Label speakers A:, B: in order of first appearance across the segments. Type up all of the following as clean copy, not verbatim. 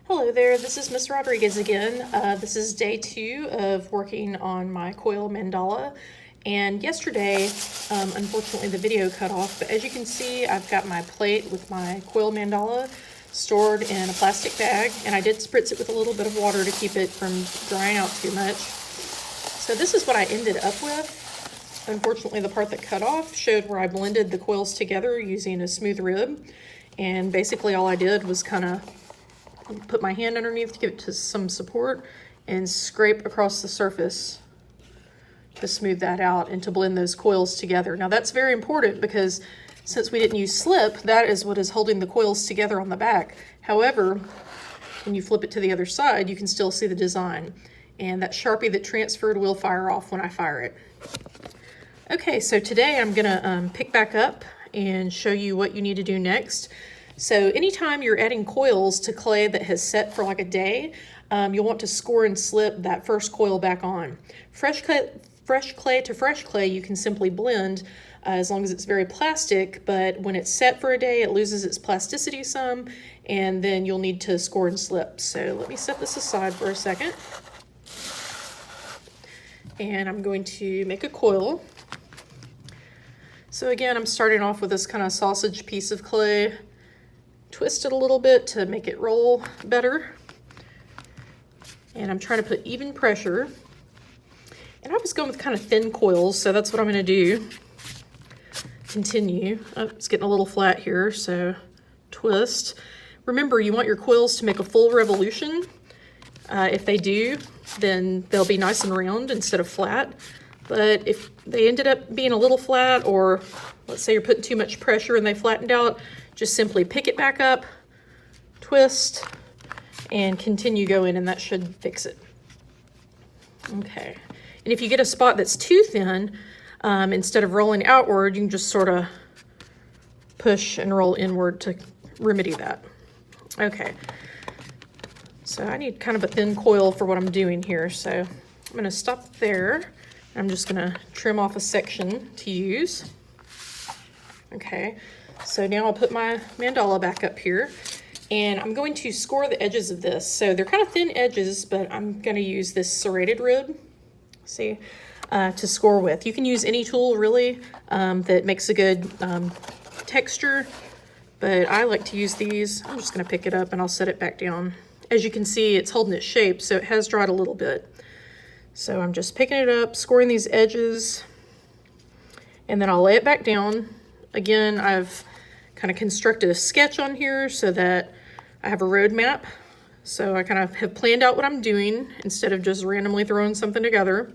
A: Hello there, this is Miss Rodriguez again. This is day 2 of working on my Coil Mandala. And yesterday, unfortunately the video cut off, but as you can see, I've got my plate with my Coil Mandala stored in a plastic bag, and I did spritz it with a little bit of water to keep it from drying out too much. So this is what I ended up with. Unfortunately, the part that cut off showed where I blended the coils together using a smooth rib, and basically all I did was kind of put my hand underneath to give it some support and scrape across the surface to smooth that out and to blend those coils together. Now that's very important because since we didn't use slip, that is what is holding the coils together on the back. However, when you flip it to the other side, you can still see the design. And that Sharpie that transferred will fire off when I fire it. Okay, so today I'm gonna pick back up and show you what you need to do next. So anytime you're adding coils to clay that has set for like a day, you'll want to score and slip that first coil back on. Fresh clay to fresh clay, you can simply blend as long as it's very plastic, but when it's set for a day, it loses its plasticity some, and then you'll need to score and slip. So let me set this aside for a second. And I'm going to make a coil. So again, I'm starting off with this kind of sausage piece of clay. Twist it a little bit to make it roll better. And I'm trying to put even pressure. And I was going with kind of thin coils, so that's what I'm going to do. Continue. Oh, it's getting a little flat here, so twist. Remember, you want your coils to make a full revolution. If they do, then they'll be nice and round instead of flat. But if they ended up being a little flat, or let's say you're putting too much pressure and they flattened out, just simply pick it back up, twist, and continue going, and that should fix it. Okay, and if you get a spot that's too thin, instead of rolling outward, you can just sort of push and roll inward to remedy that. Okay, so I need kind of a thin coil for what I'm doing here, so I'm gonna stop there. I'm just gonna trim off a section to use. Okay. So now I'll put my mandala back up here, and I'm going to score the edges of this. So they're kind of thin edges, but I'm going to use this serrated rib, see, to score with. You can use any tool really that makes a good texture, but I like to use these. I'm just going to pick it up and I'll set it back down. As you can see, it's holding its shape, so it has dried a little bit. So I'm just picking it up, scoring these edges, and then I'll lay it back down. Again, I've kind of constructed a sketch on here so that I have a road map. So I kind of have planned out what I'm doing instead of just randomly throwing something together.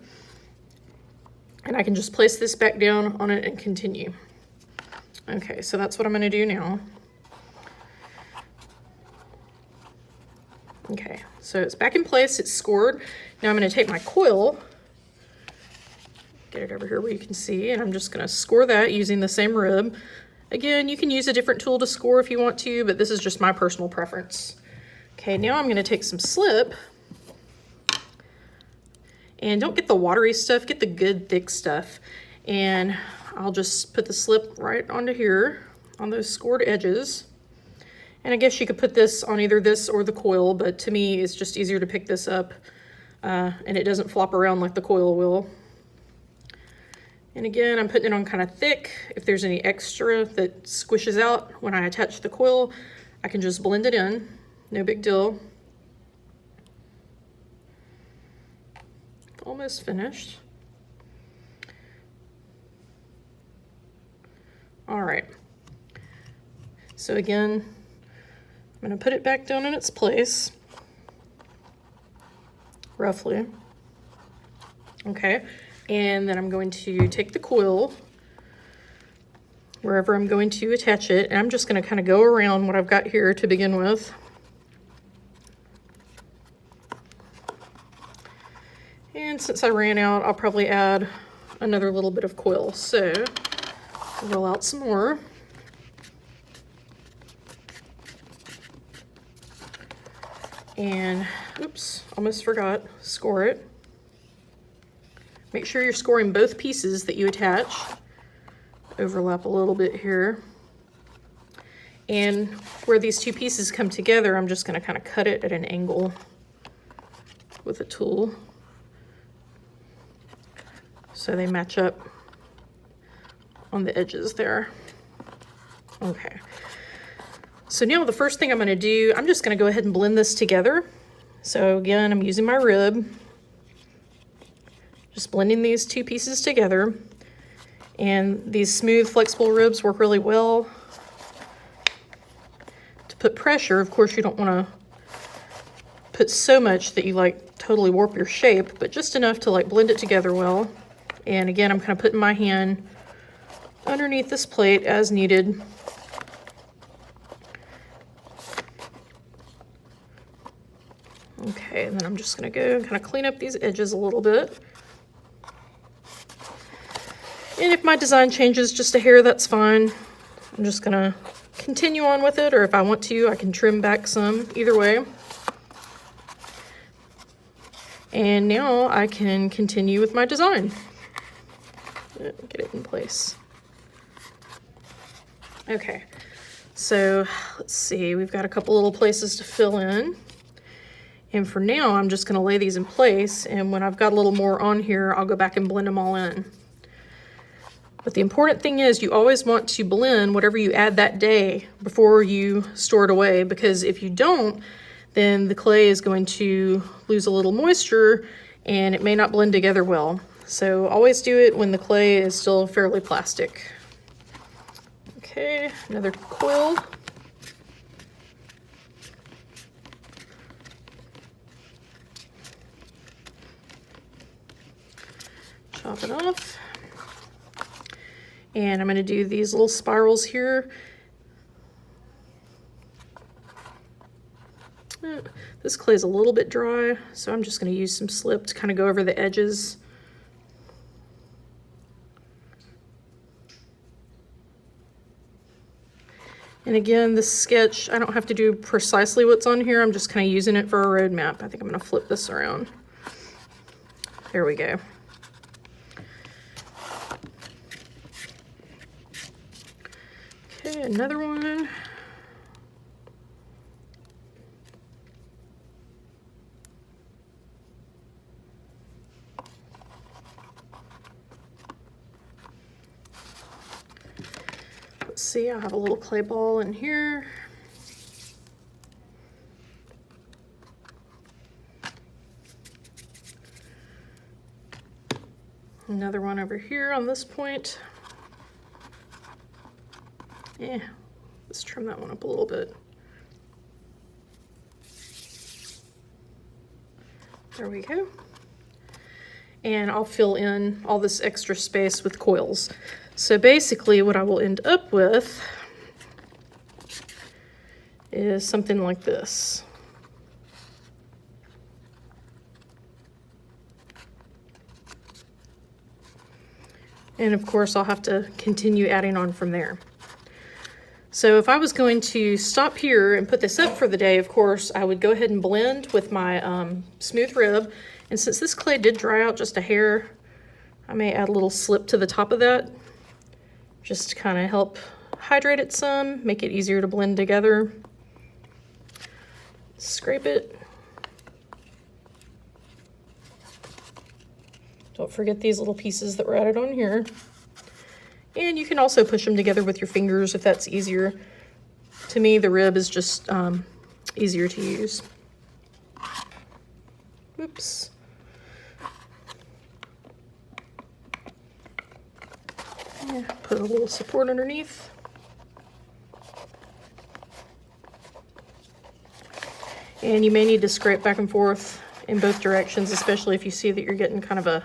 A: And I can just place this back down on it and continue. Okay, so that's what I'm going to do now. Okay, so it's back in place, it's scored. Now I'm going to take my coil, get it over here where you can see, and I'm just going to score that using the same rib. Again, you can use a different tool to score if you want to, but this is just my personal preference. Okay, now I'm going to take some slip, and don't get the watery stuff, get the good thick stuff. And I'll just put the slip right onto here on those scored edges. And I guess you could put this on either this or the coil, but to me it's just easier to pick this up and it doesn't flop around like the coil will. And again, I'm putting it on kind of thick. If there's any extra that squishes out when I attach the coil, I can just blend it in. No big deal. Almost finished. All right. So again, I'm going to put it back down in its place, roughly. Okay. And then I'm going to take the coil wherever I'm going to attach it, and I'm just going to kind of go around what I've got here to begin with. And since I ran out, I'll probably add another little bit of coil. So roll out some more. And oops, almost forgot, score it. Make sure you're scoring both pieces that you attach. Overlap a little bit here. And where these two pieces come together, I'm just going to kind of cut it at an angle with a tool so they match up on the edges there. Okay. So now the first thing I'm going to do, I'm just going to go ahead and blend this together. So again, I'm using my rib, just blending these two pieces together. And these smooth, flexible ribs work really well to put pressure. Of course, you don't want to put so much that you like totally warp your shape, but just enough to like blend it together well. And again, I'm kind of putting my hand underneath this plate as needed. Okay, and then I'm just going to go and kind of clean up these edges a little bit. And if my design changes just a hair, that's fine. I'm just going to continue on with it, or if I want to, I can trim back some, either way. And now I can continue with my design. Get it in place. Okay, so let's see, we've got a couple little places to fill in. And for now, I'm just going to lay these in place, and when I've got a little more on here, I'll go back and blend them all in. But the important thing is you always want to blend whatever you add that day before you store it away, because if you don't, then the clay is going to lose a little moisture and it may not blend together well. So always do it when the clay is still fairly plastic. Okay, another coil. Chop it off. And I'm going to do these little spirals here. This clay is a little bit dry, so I'm just going to use some slip to kind of go over the edges. And again, this sketch, I don't have to do precisely what's on here. I'm just kind of using it for a roadmap. I think I'm going to flip this around. There we go. Okay, another one. Let's see, I have a little clay ball in here. Another one over here on this point. Yeah, let's trim that one up a little bit. There we go. And I'll fill in all this extra space with coils. So basically what I will end up with is something like this. And of course I'll have to continue adding on from there. So if I was going to stop here and put this up for the day, of course, I would go ahead and blend with my smooth rib. And since this clay did dry out just a hair, I may add a little slip to the top of that, just to kind of help hydrate it some, make it easier to blend together. Scrape it. Don't forget these little pieces that were added on here. And you can also push them together with your fingers if that's easier. To me, the rib is just easier to use. Oops. Yeah, put a little support underneath. And you may need to scrape back and forth in both directions, especially if you see that you're getting kind of a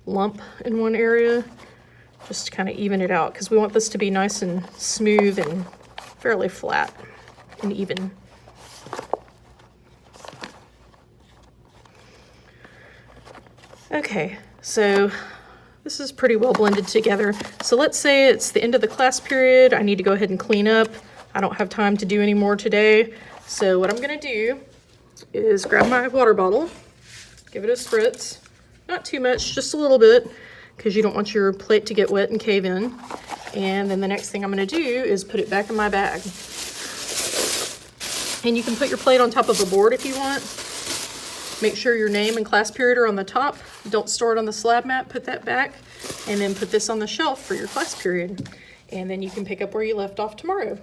A: lump in one area. Just to kind of even it out, because we want this to be nice and smooth and fairly flat and even. Okay, so this is pretty well blended together. So let's say it's the end of the class period. I need to go ahead and clean up. I don't have time to do any more today. So what I'm going to do is grab my water bottle, give it a spritz. Not too much, just a little bit, because you don't want your plate to get wet and cave in. And then the next thing I'm going to do is put it back in my bag. And you can put your plate on top of a board if you want. Make sure your name and class period are on the top. Don't store it on the slab mat, put that back, and then put this on the shelf for your class period. And then you can pick up where you left off tomorrow.